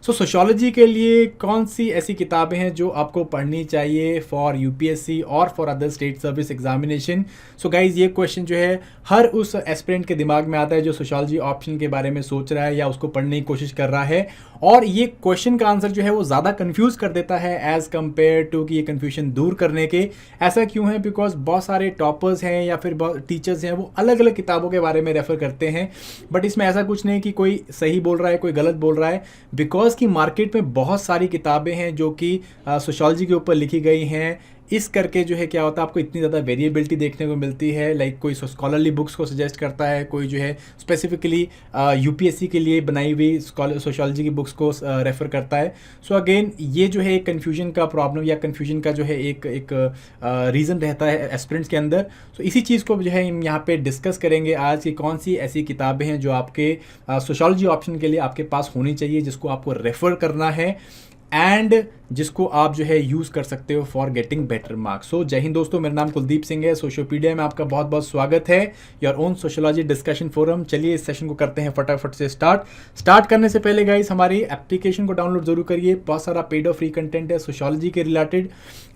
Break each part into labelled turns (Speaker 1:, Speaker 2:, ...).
Speaker 1: सो sociology के लिए कौन सी ऐसी किताबें हैं जो आपको पढ़नी चाहिए फॉर यूपीएससी और for other state service examination. So guys ये क्वेश्चन जो है हर उस एस्पिरेंट के दिमाग में आता है जो सोशियोलॉजी ऑप्शन के बारे में सोच रहा है या उसको पढ़ने की कोशिश कर रहा है, और ये क्वेश्चन का आंसर जो है वो ज़्यादा कंफ्यूज कर देता है एज़ कम्पेयर टू कि ये कन्फ्यूजन दूर करने के। ऐसा क्यों है? बिकॉज बहुत सारे टॉपर्स हैं या फिर टीचर्स हैं वो अलग अलग किताबों के बारे में रेफर करते हैं, बट इसमें ऐसा कुछ नहीं कि कोई सही बोल रहा है कोई गलत बोल रहा है, बिकॉज कि मार्केट में बहुत सारी किताबें हैं जो कि सोशियोलॉजी के ऊपर लिखी गई हैं। इस करके जो है क्या होता है, आपको इतनी ज़्यादा वेरिएबिलिटी देखने को मिलती है। लाइक कोई स्कॉलरली बुक्स को सजेस्ट करता है, कोई जो है स्पेसिफिकली यूपीएससी के लिए बनाई हुई सोशियोलॉजी की बुक्स को रेफ़र करता है। सो अगेन ये जो है एक कन्फ्यूजन का प्रॉब्लम या कन्फ्यूजन का जो है एक रीज़न रहता है एस्पिरेंट्स के अंदर। सो इसी चीज़ को जो है हम यहाँ पे डिस्कस करेंगे आज कि कौन सी ऐसी किताबें हैं जो आपके सोशियोलॉजी ऑप्शन के लिए आपके पास होनी चाहिए, जिसको आपको रेफ़र करना है एंड जिसको आप जो है यूज़ कर सकते हो फॉर गेटिंग बेटर मार्क्स। सो जय हिंद दोस्तों, मेरा नाम कुलदीप सिंह है। सोशियोपीडिया में आपका बहुत बहुत स्वागत है, your own sociology discussion forum. चलिए इस सेशन को करते हैं फटाफट से स्टार्ट करने से पहले गाइस हमारी एप्लीकेशन को डाउनलोड जरूर करिए। बहुत सारा पेड और फ्री कंटेंट है सोशियोलॉजी के रिलेटेड,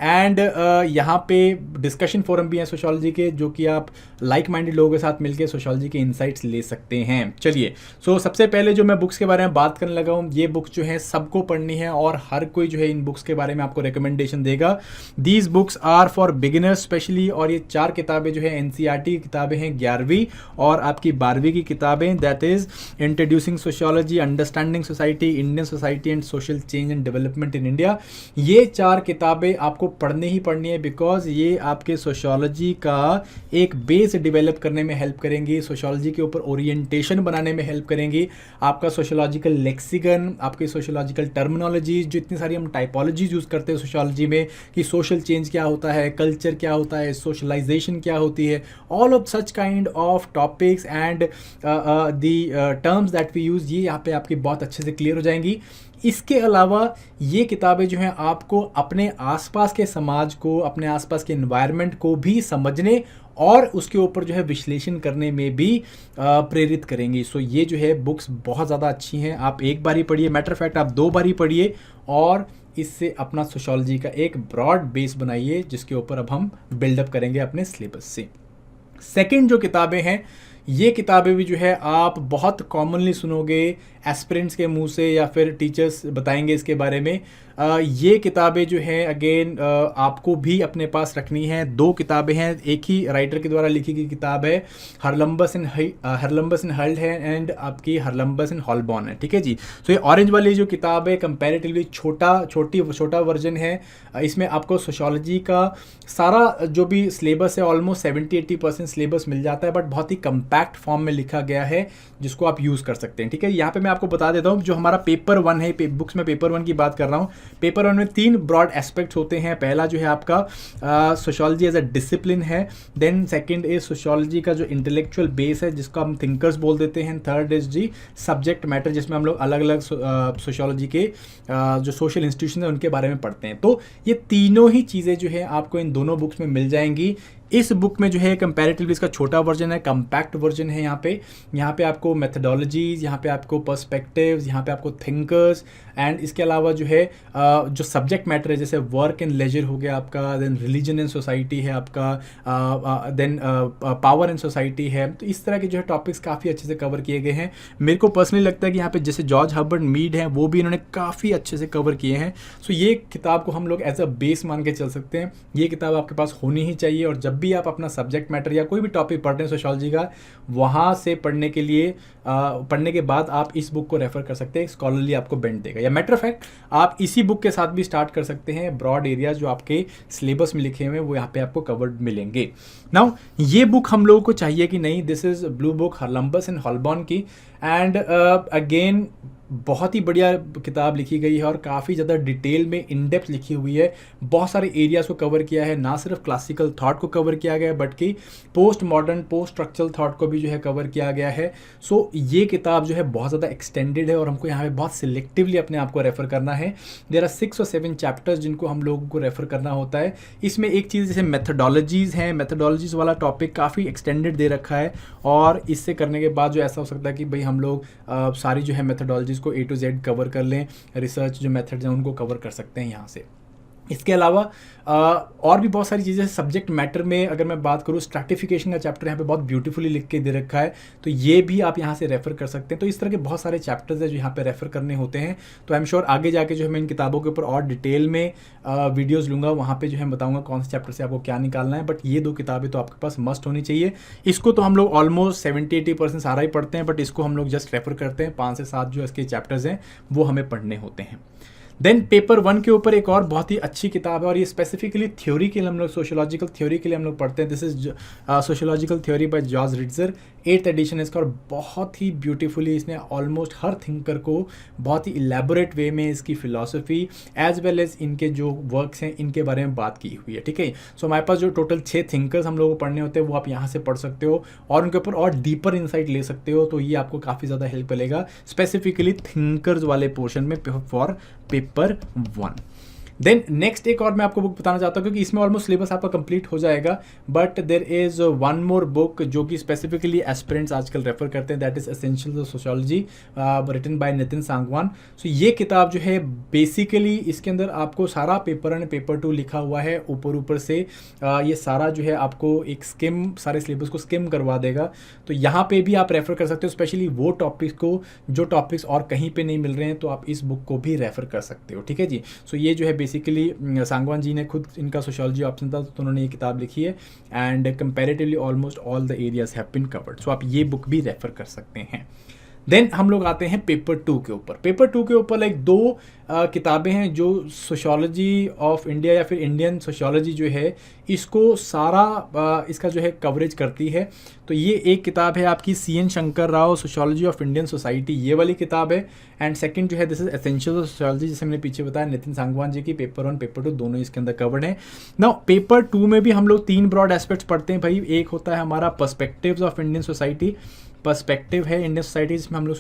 Speaker 1: एंड यहाँ पे डिस्कशन फोरम भी है सोशियोलॉजी के, जो कि आप लाइक माइंडेड लोगों के साथ मिलकर सोशियोलॉजी के इंसाइट्स ले सकते हैं। चलिए सबसे पहले जो मैं बुक्स के बारे में बात करने लगा हूँ, ये बुक्स जो है सबको पढ़नी है और हर कोई जो है इन बुक्स के बारे में आपको रिकमेंडेशन देगा। These books are for beginners specially, और ये 4 किताबें जो है एनसीईआरटी की किताबें हैं 11वीं और आपकी 12वीं की किताबें, that is introducing sociology, understanding society, Indian society and social change and development in India. ये 4 किताबें आपको पढ़नी ही पढ़नी है, बिकॉज ये आपके सोशियोलॉजी का एक बेस डेवलप करने में हेल्प करेंगी, सोशियोलॉजी के ऊपर ओरिएंटेशन बनाने में हेल्प करेंगी, आपका सोशियोलॉजिकल लेक्सिकन, आपकी सोशियोलॉजिकल टर्मिनोलॉजी, जो इतनी सारी हम टाइपोलॉजीज यूज़ करते हैं सोशियोलॉजी में कि सोशल चेंज क्या होता है, कल्चर क्या होता है, सोशलाइजेशन क्या होती है, all of such kind of topics and the terms that we use, ये यहाँ पे आपकी बहुत अच्छे से क्लियर हो जाएंगी। इसके अलावा ये किताबें जो हैं आपको अपने आसपास के समाज को, अपने आसपास के एनवायरनमेंट को भी समझने और उसके ऊपर जो है विश्लेषण करने में भी प्रेरित करेंगी। सो ये जो है बुक्स बहुत ज़्यादा अच्छी हैं, आप एक बार ही पढ़िए, मैटर फैक्ट आप 2 बार ही पढ़िए, और इससे अपना सोशियोलॉजी का एक ब्रॉड बेस बनाइए जिसके ऊपर अब हम बिल्डअप करेंगे अपने सिलेबस से। सेकंड जो किताबें हैं, ये किताबें भी जो है आप बहुत कॉमनली सुनोगे एस्पिरेंट्स के मुंह से या फिर टीचर्स बताएंगे इसके बारे में। ये किताबें जो हैं अगेन आपको भी अपने पास रखनी है। 2 किताबें हैं, एक ही राइटर के द्वारा लिखी गई किताब है, हरलम्बस एंड हल्ड है एंड आपकी हरलम्बस एंड हॉलबॉर्न है, ठीक है जी। तो ये ऑरेंज वाली जो किताब है कंपैरेटिवली छोटा वर्जन है। इसमें आपको सोशियोलॉजी का सारा जो भी सिलेबस है ऑलमोस्ट 70-80% सिलेबस मिल जाता है, बट बहुत ही कंपैक्ट फॉर्म में लिखा गया है जिसको आप यूज़ कर सकते हैं, ठीक है। यहाँ पे मैं आपको बता देता हूँ जो हमारा पेपर 1 है, बुक्स में पेपर 1 की बात कर रहा हूँ। पेपर 1 में 3 ब्रॉड एस्पेक्ट्स होते हैं। पहला जो है आपका सोशियोलॉजी एज अ डिसिप्लिन है, देन सेकंड इज सोशियोलॉजी का जो इंटेलेक्चुअल बेस है जिसको हम थिंकर्स बोल देते हैं, third is the subject matter, जिसमें हम लोग अलग अलग सोशियोलॉजी के जो सोशल इंस्टीट्यूशन है उनके बारे में पढ़ते हैं। तो ये तीनों ही चीज़ें जो है आपको इन दोनों बुक्स में मिल जाएंगी। इस बुक में जो है कंपैरेटिवली इसका छोटा वर्जन है, कम्पैक्ट वर्जन है। यहाँ पे आपको मेथडोलॉजीज, यहाँ पे आपको पर्सपेक्टिव्स, यहाँ पे आपको थिंकर्स, एंड इसके अलावा जो है जो सब्जेक्ट मैटर है जैसे वर्क एंड लेजर हो गया आपका, देन रिलीजन एंड सोसाइटी है आपका, देन पावर एंड सोसाइटी है। तो इस तरह के जो है टॉपिक्स काफ़ी अच्छे से कवर किए गए हैं। मेरे को पर्सनली लगता है कि यहाँ पे जैसे जॉर्ज हर्बर्ट मीड हैं वो भी इन्होंने काफ़ी अच्छे से कवर किए हैं। सो ये किताब को हम लोग एज अ बेस मान के चल सकते हैं। ये किताब आपके पास होनी ही चाहिए, और जब भी आप अपना सब्जेक्ट मैटर या कोई भी टॉपिक पढ़ रहे हैं सोशियोलॉजी का, वहाँ से पढ़ने के लिए पढ़ने के बाद आप इस बुक को रेफर कर सकते हैं, स्कॉलरली आपको बेंड देगा। या मैटर फैक्ट आप इसी बुक के साथ भी स्टार्ट कर सकते हैं। ब्रॉड एरियाज जो आपके सिलेबस में लिखे हुए हैं वो यहाँ पे आपको कवर्ड मिलेंगे। नाउ ये बुक हम लोगों को चाहिए कि नहीं, this is blue book Haralambos and Holborn की, एंड अगेन बहुत ही बढ़िया किताब लिखी गई है और काफ़ी ज़्यादा डिटेल में इन डेप्थ लिखी हुई है। बहुत सारे एरियाज़ को कवर किया है, ना सिर्फ क्लासिकल थॉट को कवर किया गया है बट कि post modern post structural thought को भी जो है कवर किया गया है। सो ये किताब जो है बहुत ज़्यादा एक्सटेंडेड है और हमको यहाँ पे बहुत सिलेक्टिवली अपने आप को रेफ़र करना है। देयर आर 6 और 7 चैप्टर्स जिनको हम लोगों को रेफ़र करना होता है। इसमें एक चीज़ जैसे मेथडोलॉजीज़ हैं, मेथडोलॉजीज़ वाला टॉपिक काफ़ी एक्सटेंडेड दे रखा है, और इससे करने के बाद जो ऐसा हो सकता है कि भाई हम लोग सारी जो है मेथडोलॉजीज़ को A to Z कवर कर लें, रिसर्च जो मेथड्स हैं उनको कवर कर सकते हैं यहाँ से। इसके अलावा और भी बहुत सारी चीज़ें सब्जेक्ट मैटर में अगर मैं बात करूँ, स्ट्रैटिफिकेशन का चैप्टर यहाँ पे बहुत ब्यूटीफुली लिख के दे रखा है, तो ये भी आप यहाँ से रेफ़र कर सकते हैं। तो इस तरह के बहुत सारे चैप्टर्स हैं जो यहाँ पे रेफ़र करने होते हैं। तो आई एम श्योर आगे जाके जो है मैं इन किताबों के ऊपर और डिटेल में वीडियोज़ लूँगा, वहाँ पर जो है बताऊँगा कौन से चैप्टर से आपको क्या निकालना है। बट ये 2 किताबें तो आपके पास मस्ट होनी चाहिए। इसको तो हम लोग ऑलमोस्ट 70-80% सारा ही पढ़ते हैं, बट इसको हम लोग जस्ट रेफ़र करते हैं। 5 से 7 जो इसके चैप्टर्स हैं वो हमें पढ़ने होते हैं। देन पेपर 1 के ऊपर एक और बहुत ही अच्छी किताब है, और ये स्पेसिफिकली थ्योरी के लिए हम लोग, सोशियोलॉजिकल थ्योरी के लिए हम लोग पढ़ते हैं। This is sociological theory by George Ritzer, 8th edition है इसका, और बहुत ही ब्यूटीफुली इसने ऑलमोस्ट हर थिंकर को बहुत ही इलेबोरेट वे में इसकी फिलॉसफी एज वेल एज इनके जो वर्क्स हैं इनके बारे में बात की हुई है। ठीक है, सो हमारे पास जो टोटल 6 थिंकर्स हम लोगों को पढ़ने होते हैं वो आप यहाँ से पढ़ सकते हो और उनके ऊपर और डीपर इंसाइट ले सकते हो। तो ये आपको काफ़ी ज़्यादा हेल्प करेगा स्पेसिफिकली थिंकर्स वाले पोर्शन में फॉर पेपर 1। देन नेक्स्ट एक और मैं आपको बुक बताना चाहता हूँ, क्योंकि इसमें ऑलमोस्ट सिलेबस आपका कंप्लीट हो जाएगा, but there is one more book जो कि स्पेसिफिकली एस्पिरेंट्स आजकल रेफर करते हैं, that is essentials of sociology written by Nitin Sangwan. So ये किताब जो है बेसिकली इसके अंदर आपको सारा पेपर 1 और पेपर 2 लिखा हुआ है ऊपर से। ये सारा जो है आपको एक स्किम, सारे सिलेबस को स्किम करवा देगा। तो यहाँ पे भी आप रेफ़र कर सकते हो, स्पेशली वो टॉपिक्स को जो टॉपिक्स और कहीं पे नहीं मिल रहे हैं, तो आप इस बुक को भी रेफ़र कर सकते हो। ठीक है जी, सो ये जो है बेसिकली सांगवान जी ने खुद, इनका सोशियोलॉजी ऑप्शन था तो उन्होंने ये किताब लिखी है, and comparatively almost all the areas have been covered. So आप ये बुक भी रेफर कर सकते हैं। देन हम लोग आते हैं पेपर 2 के ऊपर। पेपर 2 के ऊपर लाइक 2 किताबें हैं जो सोशियोलॉजी ऑफ इंडिया या फिर इंडियन सोशियोलॉजी जो है इसको सारा इसका जो है कवरेज करती है। तो ये एक किताब है आपकी CN Shankar Rao, sociology of Indian society, ये वाली किताब है। एंड सेकंड जो है this is essentials of sociology, जैसे मैंने पीछे बताया नितिन सांगवान जी की, पेपर 1 पेपर 2 दोनों इसके अंदर कवर्ड है। नाउ पेपर 2 में भी हम लोग 3 ब्रॉड एस्पेक्ट्स पढ़ते हैं भाई। एक होता है हमारा perspectives of Indian society, perspective है इंडियन सोसाइटी, जिसमें हम लोग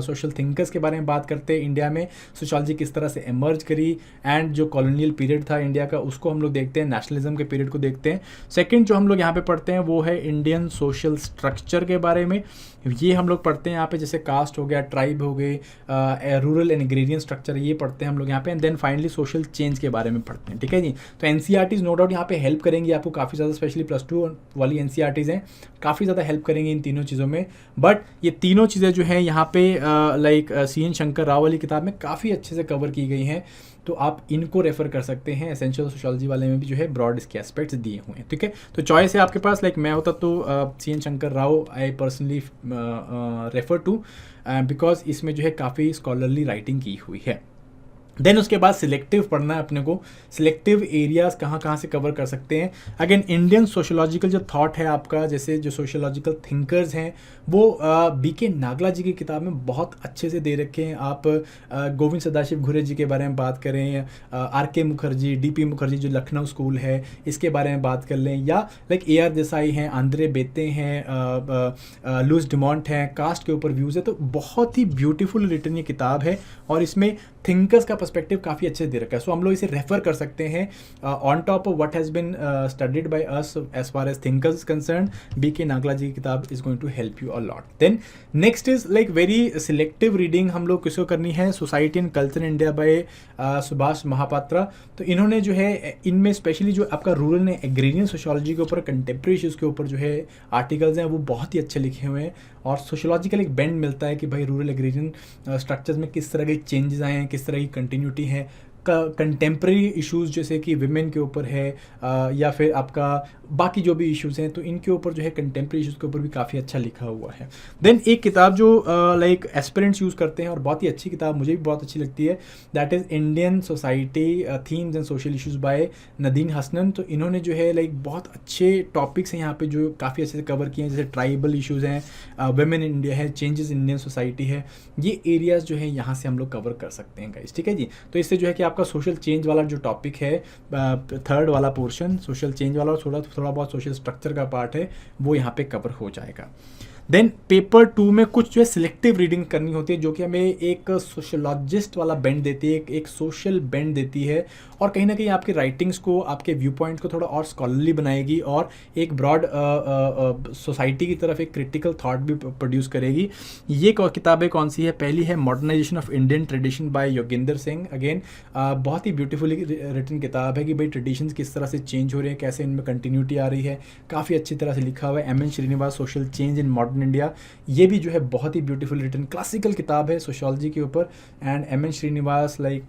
Speaker 1: सोशल थिंकर्स के बारे में बात करते हैं, इंडिया में सोशियोलॉजी किस तरह से एमर्ज करी, एंड जो कॉलोनियल पीरियड था इंडिया का उसको हम लोग देखते हैं, नेशनलिज्म के पीरियड को देखते हैं। सेकंड जो हम लोग यहाँ पे पढ़ते हैं वो है इंडियन सोशल स्ट्रक्चर के बारे में, ये हम लोग पढ़ते हैं यहाँ पे, जैसे कास्ट हो गया, ट्राइब हो गए, रूरल एंड एग्रेरियन स्ट्रक्चर, ये पढ़ते हैं हम लोग यहाँ पे। And then finally social change के बारे में पढ़ते हैं। ठीक है जी, तो NCERTs नो डाउट यहाँ पे हेल्प करेंगी आपको काफ़ी ज़्यादा, स्पेशली +2 वाली NCERTs हैं, काफ़ी ज़्यादा हेल्प करेंगी इन तीनों चीज़ों में। बट ये तीनों चीज़ें जो हैं यहाँ पे लाइक CN शंकर राव वाली किताब में काफ़ी अच्छे से कवर की गई हैं, तो आप इनको रेफर कर सकते हैं। एसेंशियल सोशियोलॉजी वाले में भी जो है ब्रॉड इसके एस्पेक्ट्स दिए हुए हैं। ठीक है, तो चॉइस है आपके पास। लाइक मैं होता तो CN Shankar Rao I personally refer to, because इसमें जो है काफ़ी स्कॉलरली राइटिंग की हुई है। देन उसके बाद सिलेक्टिव पढ़ना है अपने को, सिलेक्टिव एरियाज कहाँ कहाँ से कवर कर सकते हैं। अगेन इंडियन सोशियोलॉजिकल जो थॉट है आपका, जैसे जो सोशियोलॉजिकल थिंकर्स हैं वो BK नागला जी की किताब में बहुत अच्छे से दे रखे हैं। आप गोविंद सदाशिव घुरे जी के बारे में बात करें, RK मुखर्जी, DP मुखर्जी जो लखनऊ स्कूल है इसके बारे में बात कर लें, या लाइक AR देसाई हैं, आंद्रे बेते हैं, लुइस डिमॉन्ट हैं, कास्ट के ऊपर व्यूज़ है। तो बहुत ही ब्यूटीफुल रिटन ये किताब है, और इसमें थिंकर्स का पर्सपेक्टिव काफ़ी अच्छे दे रखा है। सो हम लोग इसे रेफर कर सकते हैं on top of what has been studied by us as far as thinkers is concern. BK Nagla ji की किताब is going to help you a lot. Then next is like very selective reading हम लोग किसको करनी है, society and culture in India by Subhash Mahapatra. तो इन्होंने जो है इनमें स्पेशली जो आपका रूरल एंड एग्रेरियन सोशियोलॉजी के ऊपर, कंटेम्प्रेरी इश्यूज़ के ऊपर जो है आर्टिकल्स हैं वो बहुत ही अच्छे लिखे हुए हैं, और सोशियोलॉजिकल एक बेंड मिलता है कि भाई रूरल एग्रेरियन स्ट्रक्चर्स में किस तरह के चेंजेस आए हैं, किस तरह की कंटिन्यूटी है, कंटेम्प्रेरी इश्यूज़ जैसे कि विमेन के ऊपर है, या फिर आपका बाकी जो भी इश्यूज़ हैं, तो इनके ऊपर जो है कंटेम्प्रेरी इश्यूज़ के ऊपर भी काफ़ी अच्छा लिखा हुआ है। देन एक किताब जो लाइक एस्पिरेंट्स यूज़ करते हैं और बहुत ही अच्छी किताब, मुझे भी बहुत अच्छी लगती है, that is Indian society themes and social issues by Nadeem Hasnain. तो इन्होंने जो है लाइक बहुत अच्छे टॉपिक्स हैं यहाँ पे जो काफ़ी अच्छे से कवर किए हैं, जैसे ट्राइबल इश्यूज़ हैं, वुमेन इन इंडिया है, चेंजेस इन इंडियन सोसाइटी है, ये एरियाज़ जो है यहाँ से हम लोग कवर कर सकते हैं गाइस। ठीक है जी, तो इससे जो है कि आपका सोशल चेंज वाला जो टॉपिक है, थर्ड वाला पोर्शन सोशल चेंज वाला, और थोड़ा बहुत सोशल स्ट्रक्चर का पार्ट है वो यहाँ पे कवर हो जाएगा। देन पेपर 2 में कुछ जो है सिलेक्टिव रीडिंग करनी होती है, जो कि हमें एक सोशलॉजिस्ट वाला बेंड देती है, एक सोशल बेंड देती है, और कहीं ना कहीं आपकी राइटिंग्स को, आपके व्यू पॉइंट को थोड़ा और स्कॉलरली बनाएगी और एक ब्रॉड सोसाइटी की तरफ एक क्रिटिकल थॉट भी प्रोड्यूस करेगी। ये किताबें कौन सी है? पहली है modernisation of Indian tradition by Yogendra Singh. Again बहुत ही ब्यूटीफुली रिटन किताब है कि भाई ट्रेडिशंस किस तरह से चेंज हो रहे हैं, कैसे इनमें कंटिन्यूटी आ रही है, काफ़ी अच्छी तरह से लिखा हुआ है। M N Srinivas, social change in modern India, ये भी जो है बहुत ही ब्यूटीफुल रिटन क्लासिकल किताब है सोशोलॉजी के ऊपर। And M N Srinivas like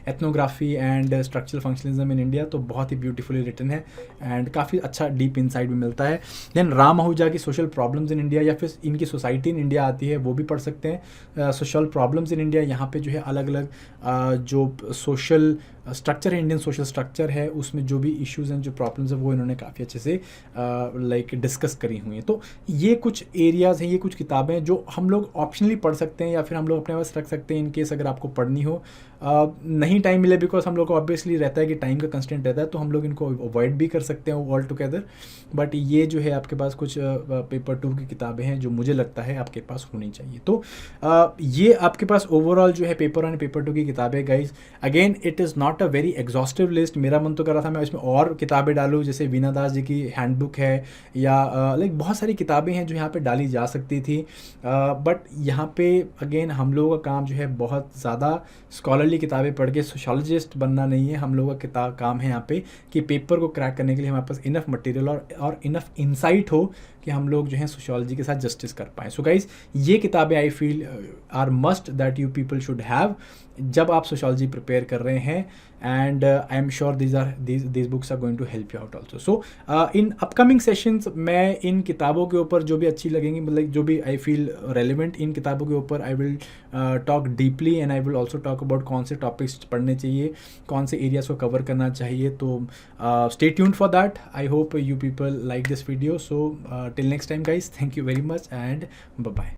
Speaker 1: ethnography and structural functionalism in India, तो बहुत ही ब्यूटीफुली रिटन है एंड काफ़ी अच्छा डीप इंसाइट भी मिलता है। देन राम आहूजा की सोशल प्रॉब्लम्स इन इंडिया, या फिर इनकी सोसाइटी इन इंडिया आती है, वो भी पढ़ सकते हैं। सोशल प्रॉब्लम्स इन इंडिया, यहाँ पे जो है अलग अलग जो सोशल स्ट्रक्चर है, इंडियन सोशल स्ट्रक्चर है, उसमें जो भी इश्यूज़ हैं, जो प्रॉब्लम्स हैं, वो इन्होंने काफ़ी अच्छे से लाइक डिस्कस करी हुई हैं। तो ये कुछ एरियाज़ हैं, ये कुछ किताबें हैं जो हम लोग ऑप्शनली पढ़ सकते हैं या फिर हम लोग अपने पास रख सकते हैं इन केस अगर आपको पढ़नी हो। नहीं टाइम मिले, बिकॉज हम लोग को ऑब्वियसली रहता है कि टाइम का कंस्टेंट रहता है, तो हम लोग इनको अवॉइड भी कर सकते हैं ऑल टुगेदर। बट ये जो है आपके पास कुछ पेपर 2 की किताबें हैं जो मुझे लगता है आपके पास होनी चाहिए। तो ये आपके पास ओवरऑल जो है पेपर 1 और पेपर 2 की किताबें guys. Again it is not a very exhaustive list. मेरा मन तो कर रहा था मैं इसमें और किताबें डालूँ, जैसे वीना दास जी की हैंडबुक है, या लाइक बहुत सारी किताबें हैं जो यहाँ पे डाली जा सकती थी। बट यहाँ पे अगेन हम लोगों का काम जो है बहुत ज़्यादा स्कॉलरली किताबें पढ़ के सोशोलॉजिस्ट बनना नहीं है। हम लोगों का काम है यहाँ पे कि पेपर को क्रैक करने के लिए हमारे पास इनफ मटेरियल और इनफ इंसाइट हो कि हम लोग जो है सोशोलॉजी के साथ जस्टिस कर पाएँ। सो गाइज, ये किताबें I feel are must that you people should have जब आप सोशोलॉजी प्रिपेयर कर रहे हैं। And I am sure these books are going to help you out also. So in upcoming sessions मैं इन किताबों के ऊपर जो भी अच्छी लगेंगी, मतलब जो भी आई फील रेलिवेंट, इन किताबों के ऊपर I will talk deeply and I will also talk about कौन से टॉपिक्स पढ़ने चाहिए, कौन से एरियाज को कवर करना चाहिए। तो stay tuned for that. I hope you people like this video. So till next time guys, thank you very much and bye bye.